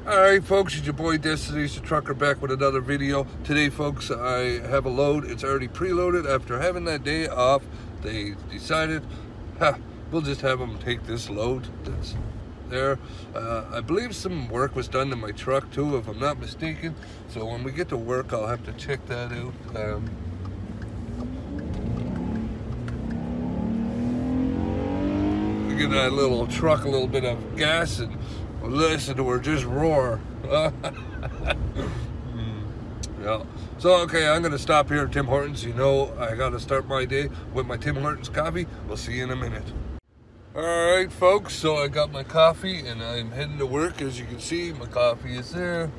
Alright folks, it's your boy Destiny's the Trucker back with another video. Today folks, I have a load. It's already preloaded. After having that day off, they decided, we'll just have them take this load that's there. I believe some work was done to my truck too, if I'm not mistaken. So when we get to work, I'll have to check that out. Give that little truck a little bit of gas and listen to her just roar. Yeah. So, okay, I'm going to stop here at Tim Hortons. You know, I got to start my day with my Tim Hortons coffee. We'll see you in a minute. Alright, folks, so I got my coffee and I'm heading to work. As you can see, my coffee is there.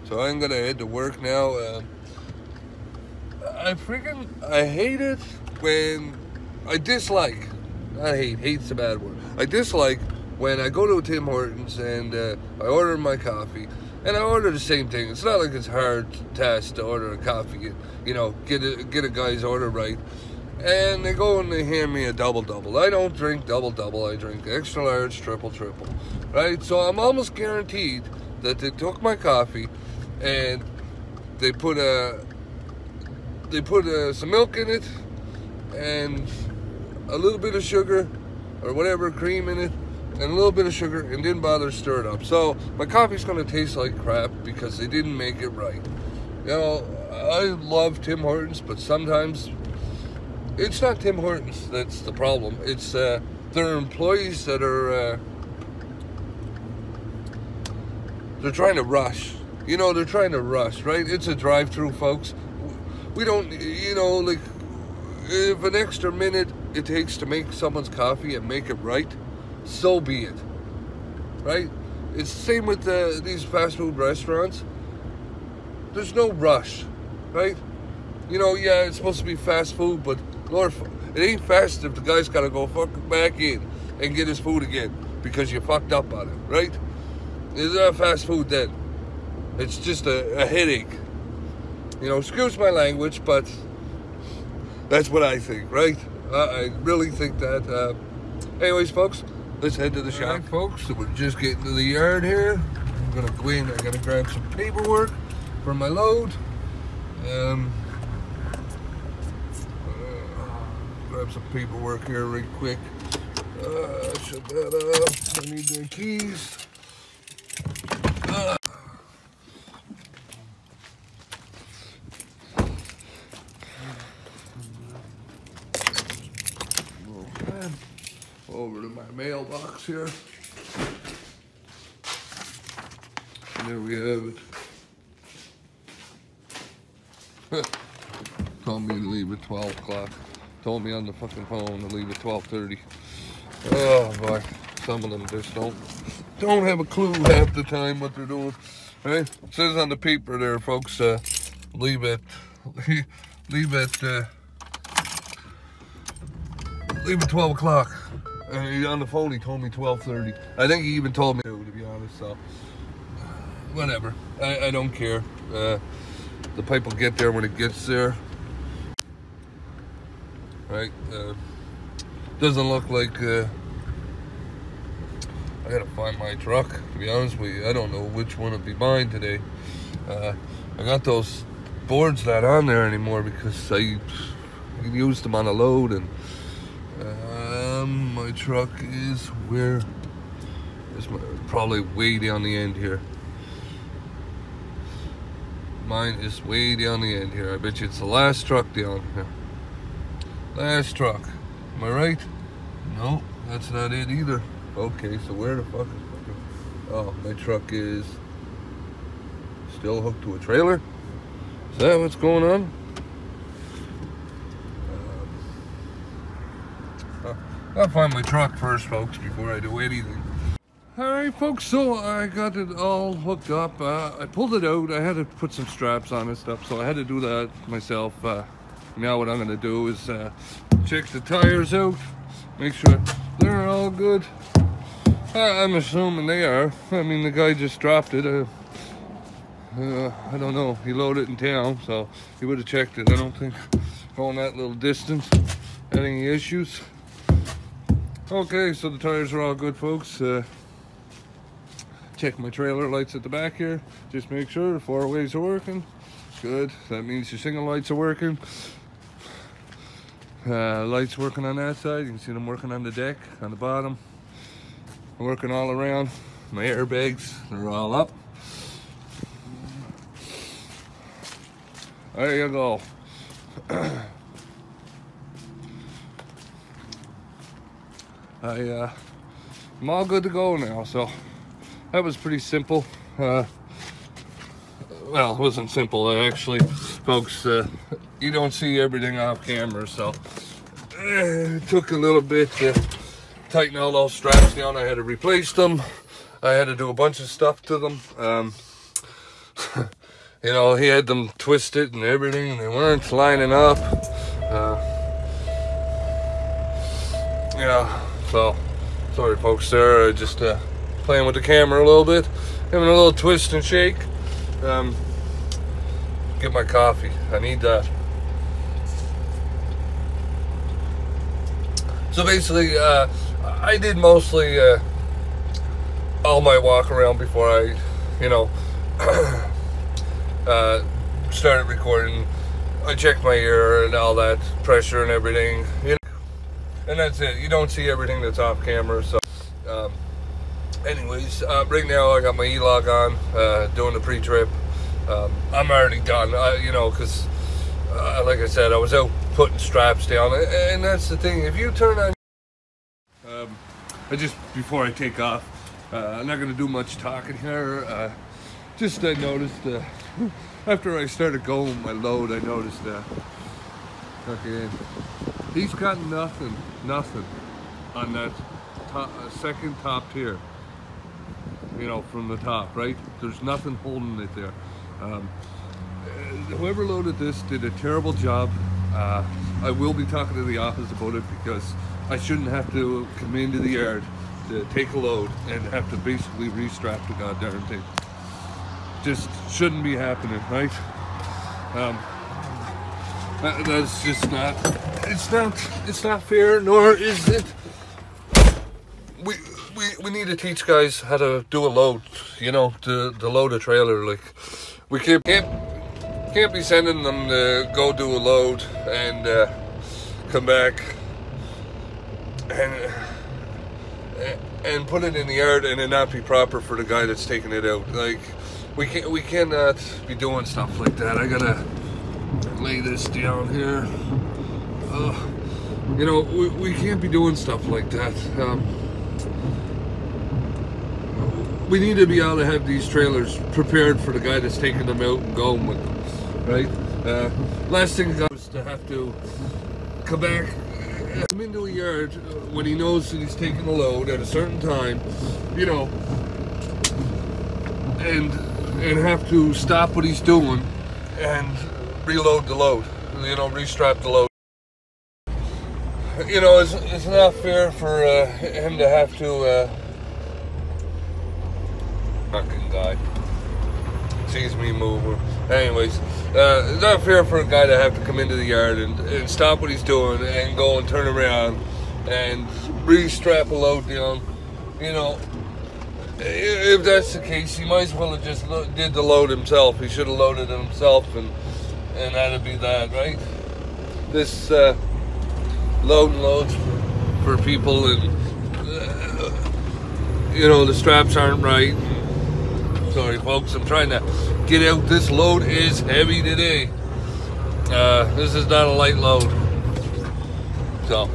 So I'm going to head to work now. I hate it when I dislike. Not hate. Hate's a bad word. I dislike when I go to a Tim Hortons and I order my coffee, and I order the same thing. It's not like it's hard task to order a coffee, you know, get a guy's order right. And they go and they hand me a double. I don't drink double. I drink extra large, triple, right? So I'm almost guaranteed that they took my coffee and they put some milk in it and a little bit of sugar or whatever, cream in it, and a little bit of sugar, and didn't bother to stir it up. So my coffee's gonna taste like crap because they didn't make it right. You know, I love Tim Hortons, but sometimes it's not Tim Hortons that's the problem. It's their employees that are they're trying to rush. You know, they're trying to rush, right? It's a drive-through, folks. We don't, you know, like, if an extra minute it takes to make someone's coffee and make it right, so be it, right? It's the same with these fast food restaurants. There's no rush, right? You know, yeah, it's supposed to be fast food, but Lord, it ain't fast if the guy's got to go fucking back in and get his food again because you fucked up on it, right? It's not fast food then. It's just a headache. You know, excuse my language, but that's what I think, right? I really think that. Anyways, folks, let's head to the shop. Right, folks, so we're just getting to the yard here. I'm gonna go in. I gotta grab some paperwork for my load. Grab some paperwork here real quick. Shut that up. I need the keys. Over to my mailbox here. And there we have it. Told me to leave at 12 o'clock. Told me on the fucking phone to leave at 12:30. Oh boy, some of them just don't have a clue half the time what they're doing. Right? It says on the paper there, folks, leave at 12 o'clock. And on the phone, he told me 12:30. I think he even told me to be honest, so whatever. I don't care. The pipe will get there when it gets there. Right? Doesn't look like I gotta find my truck, to be honest with you. I don't know which one will be mine today. I got those boards not on there anymore because I used them on a load, and my truck is where? It's probably way down the end here. Mine is way down the end here. I bet you it's the last truck down here. Last truck. Am I right? No, that's not it either. Okay, so where the fuck is fucking... Oh, my truck is still hooked to a trailer? Is that what's going on? I'll find my truck first, folks, before I do anything. Alright, folks, so I got it all hooked up. I pulled it out. I had to put some straps on and stuff, so I had to do that myself. Now what I'm going to do is check the tires out, make sure they're all good. I'm assuming they are. I mean, the guy just dropped it. I don't know. He loaded it in town, so he would have checked it. I don't think going that little distance had any issues. Okay, so the tires are all good, folks. Check my trailer lights at the back here. Just make sure the 4-ways are working. Good. That means your single lights are working. Lights working on that side. You can see them working on the deck, on the bottom. Working all around. My airbags, they're all up. There you go. I'm all good to go now, so that was pretty simple. Well, it wasn't simple actually, folks. You don't see everything off camera, so it took a little bit to tighten all those straps down. I had to replace them. I had to do a bunch of stuff to them. You know, he had them twisted and everything, and they weren't lining up. Yeah, so sorry folks there, just playing with the camera a little bit, having a little twist and shake. Get my coffee, I need that. So basically, I did mostly all my walk around before I, you know, started recording. I checked my ear and all that, pressure and everything, you know, and that's it. You don't see everything that's off camera. So anyways, right now I got my E-Log on, doing the pre-trip. I'm already done, you know, because like I said, I was out putting straps down, and that's the thing. If you turn on before I take off, I'm not going to do much talking here. I noticed after I started going with my load, I noticed okay, he's got nothing on that second top tier, you know, from the top, right? There's nothing holding it there. Whoever loaded this did a terrible job. I will be talking to the office about it, because I shouldn't have to come into the yard to take a load and have to basically restrap the goddamn thing. Just shouldn't be happening, right? That's just not. It's not fair, nor is it. We need to teach guys how to do a load. You know, to load a trailer. Like, we can't be sending them to go do a load and come back and put it in the yard and it not be proper for the guy that's taking it out. Like, we cannot be doing stuff like that. I gotta lay this down here. You know, we can't be doing stuff like that. We need to be able to have these trailers prepared for the guy that's taking them out and going with them, right? Last thing is to have to come back, come into a yard when he knows that he's taking a load at a certain time, you know, and have to stop what he's doing and reload the load, you know, restrap the load. You know, it's not fair for him to have to fucking guy sees me moving. Anyways, it's not fair for a guy to have to come into the yard and stop what he's doing and go and turn around and re-strap a load down. You know, if that's the case, he might as well have just did the load himself. He should have loaded it himself, and that'd be that, right? This loading loads for people, and you know, the straps aren't right. Sorry folks, I'm trying to get out. This load is heavy today. This is not a light load. So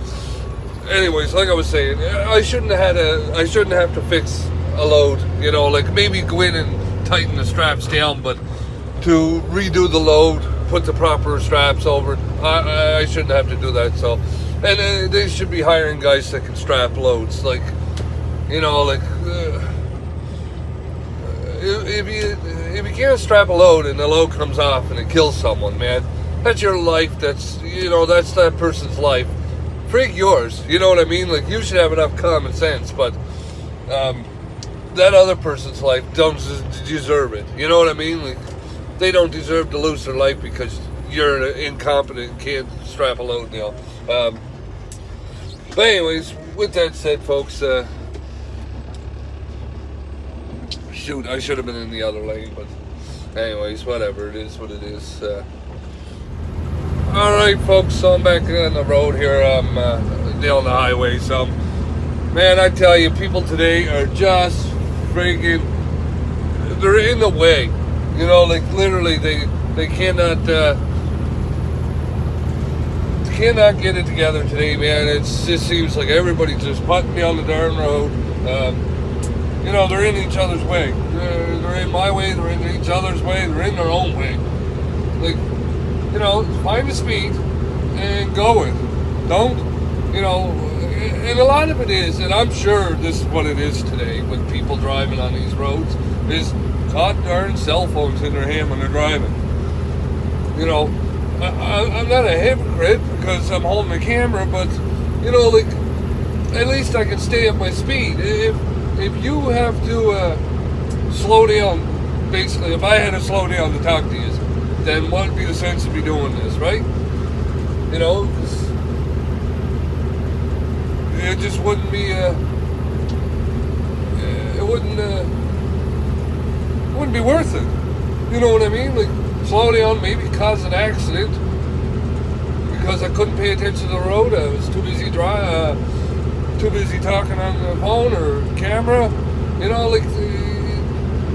anyways, like I was saying, I shouldn't have to fix a load, you know, like maybe go in and tighten the straps down, but to redo the load, put the proper straps over it, I shouldn't have to do that. So, and they should be hiring guys that can strap loads, like, you know, like if you can't strap a load and the load comes off and it kills someone, man, that's your life. That's, you know, that's that person's life. Freak yours, you know what I mean? Like, you should have enough common sense, but that other person's life doesn't deserve it. You know what I mean? Like, they don't deserve to lose their life because you're incompetent and can't strap a load, you know. But anyways, with that said, folks, shoot, I should have been in the other lane, but anyways, whatever, it is what it is. Alright folks, so I'm back on the road here, I'm down the highway, so man, I tell you, people today are just freaking, they're in the way, you know, like literally they cannot get it together today, man. It just seems like everybody's just putting me on the darn road. You know, they're in each other's way. They're in my way, they're in each other's way, they're in their own way. Like, you know, find the speed and go it. Don't, you know, and a lot of it is, and I'm sure this is what it is today with people driving on these roads, is god darn cell phones in their hand when they're driving. You know, I'm not a hypocrite because I'm holding the camera, but, you know, like, at least I can stay at my speed. If you have to slow down, basically, if I had to slow down to talk to you, then what would be the sense of me doing this, right? You know, it just wouldn't be, it wouldn't be worth it. You know what I mean? Like, slow down, maybe cause an accident because I couldn't pay attention to the road. I was too busy too busy talking on the phone or camera. You know, like,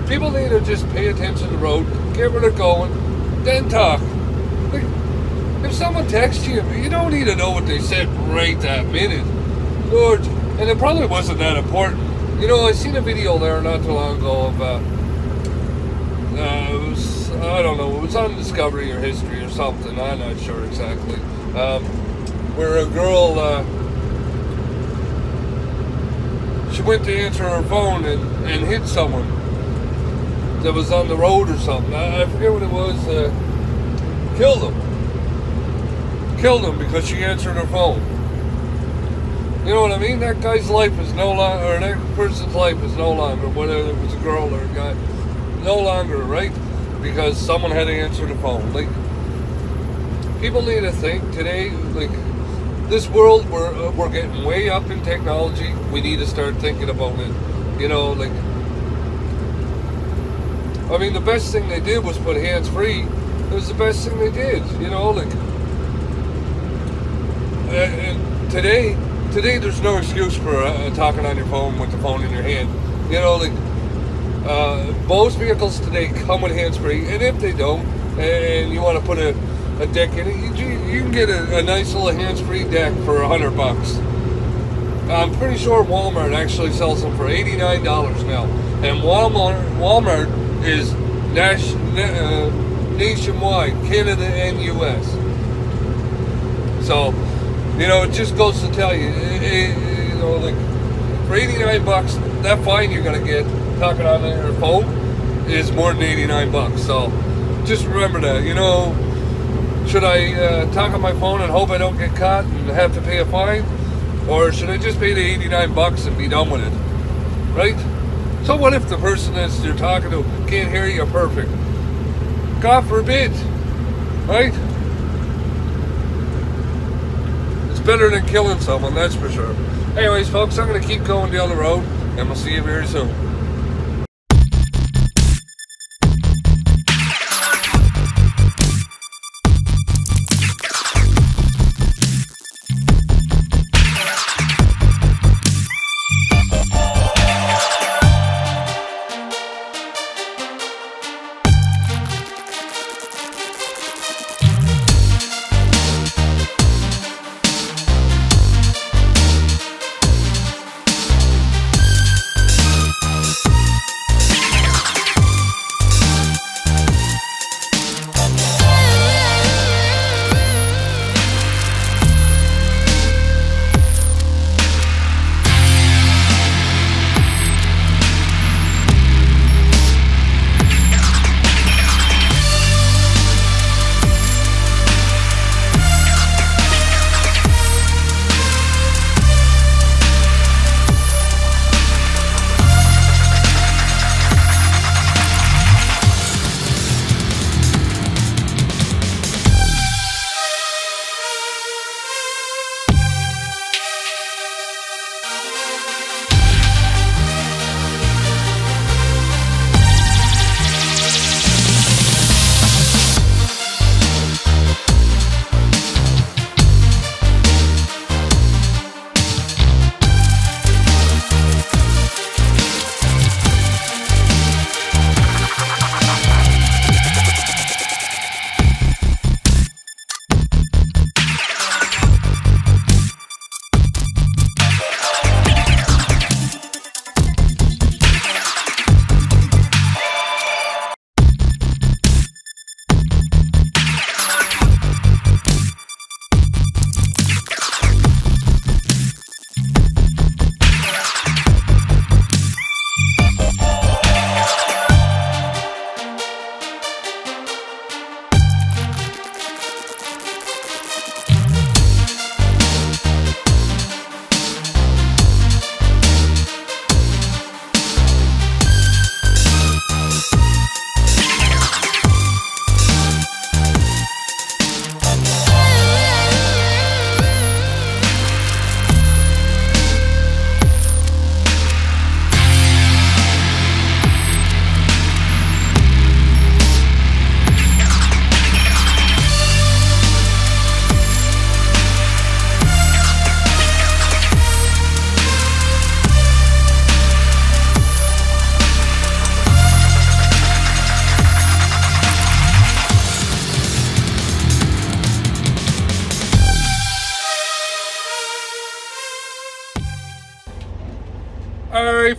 people need to just pay attention to the road, get where they're going, then talk. Like, if someone texts you, you don't need to know what they said right that minute. Lord, and it probably wasn't that important. You know, I seen a video there not too long ago of, it was, I don't know, it was on Discovery or History or something, I'm not sure exactly, where a girl, she went to answer her phone and hit someone that was on the road or something. I forget what it was. Killed him because she answered her phone. You know what I mean? That guy's life is no longer, or that person's life is no longer, whether it was a girl or a guy, no longer, right? Because someone had to answer the phone. Like, people need to think today, like, this world, we're getting way up in technology. We need to start thinking about it. You know, like, I mean, the best thing they did was put hands-free. It was the best thing they did, you know, like, and today there's no excuse for talking on your phone with the phone in your hand. You know, like, most vehicles today come with hands-free, and if they don't, and you want to put a deck in it, you can get a nice little hands-free deck for $100. I'm pretty sure Walmart actually sells them for $89 now, and Walmart is nationwide, Canada and US. So, you know, it just goes to tell you, you know, like, for $89, that fine you're gonna get talking on your phone is more than $89. So, just remember that. You know, should I talk on my phone and hope I don't get caught and have to pay a fine? Or should I just pay the $89 and be done with it? Right? So what if the person that you're talking to can't hear you perfect? God forbid. Right? It's better than killing someone, that's for sure. Anyways, folks, I'm going to keep going down the road, and we'll see you very soon.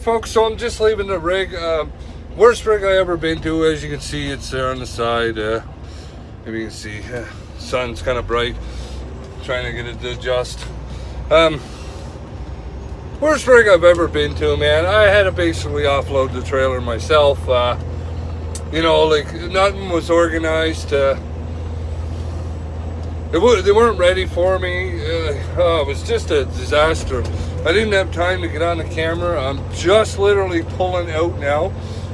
folks, so I'm just leaving the rig. Worst rig I ever been to. As you can see, it's there on the side. Maybe you can see, sun's kind of bright. Trying to get it to adjust. Worst rig I've ever been to, man. I had to basically offload the trailer myself. You know, like, nothing was organized. They weren't ready for me. It was just a disaster. I didn't have time to get on the camera. I'm just literally pulling out now.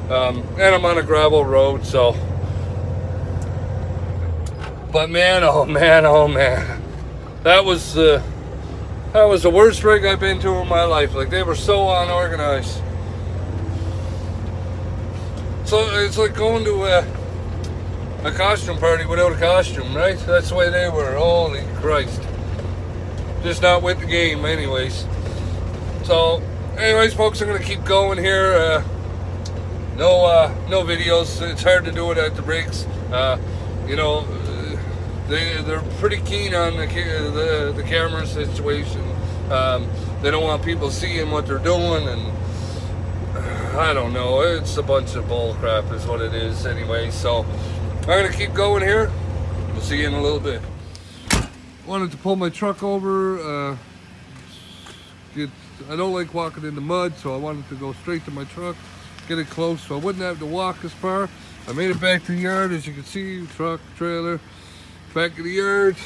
And I'm on a gravel road, so. But man, oh man, oh man. That was the worst rig I've been to in my life. Like, they were so unorganized. So it's like going to a costume party without a costume, right? That's the way they were. Holy Christ. Just not with the game anyways. So anyways, folks, I'm gonna keep going here. No videos. It's hard to do it at the rigs. You know, they're pretty keen on the camera situation. They don't want people seeing what they're doing, and I don't know. It's a bunch of bull crap is what it is anyway. So I'm gonna keep going here. We'll see you in a little bit. Wanted to pull my truck over. I don't like walking in the mud, so I wanted to go straight to my truck, get it close so I wouldn't have to walk as far. I made it back to the yard, as you can see, truck, trailer, back in the yard.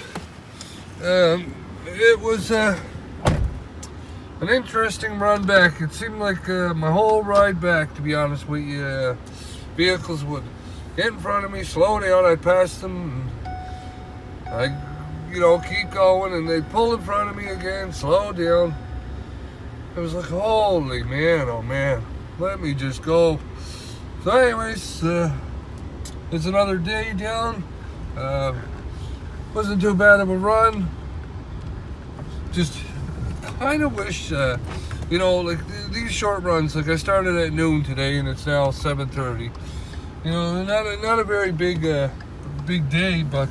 It was an interesting run back. It seemed like my whole ride back, to be honest with you, vehicles would get in front of me, slow down, I'd pass them, and I'd, you know, keep going, and they'd pull in front of me again, slow down. It was like, holy man, oh man, let me just go. So anyways, it's another day down. Wasn't too bad of a run. Just kind of wish, you know, like these short runs, like I started at noon today and it's now 7:30. You know, not a very big day, but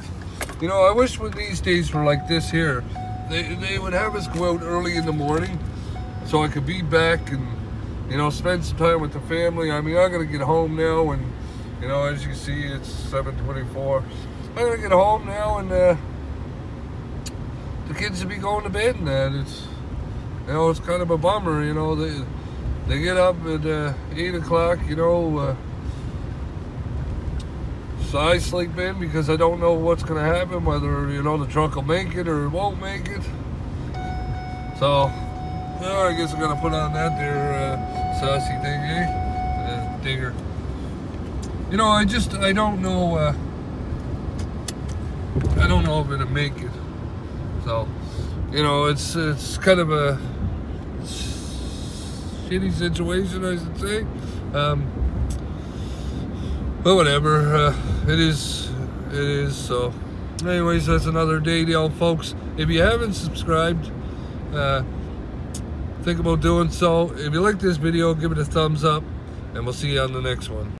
you know, I wish when these days were like this here, they would have us go out early in the morning so I could be back and, you know, spend some time with the family. I mean, I'm gonna get home now, and you know, as you can see, it's 7:24. I'm gonna get home now, and the kids will be going to bed, and that it's, you know, it's kind of a bummer. You know, they get up at 8 o'clock. You know, so I sleep in because I don't know what's gonna happen, whether, you know, the truck will make it or it won't make it. So, well, I guess I'm gonna put on that there sassy thing, eh? Digger. You know, I don't know. I don't know if it'll make it. So, you know, it's kind of a shitty situation, I should say. But whatever, it is. So, anyways, that's another day deal, folks. If you haven't subscribed, think about doing so. If you like this video, give it a thumbs up, and we'll see you on the next one.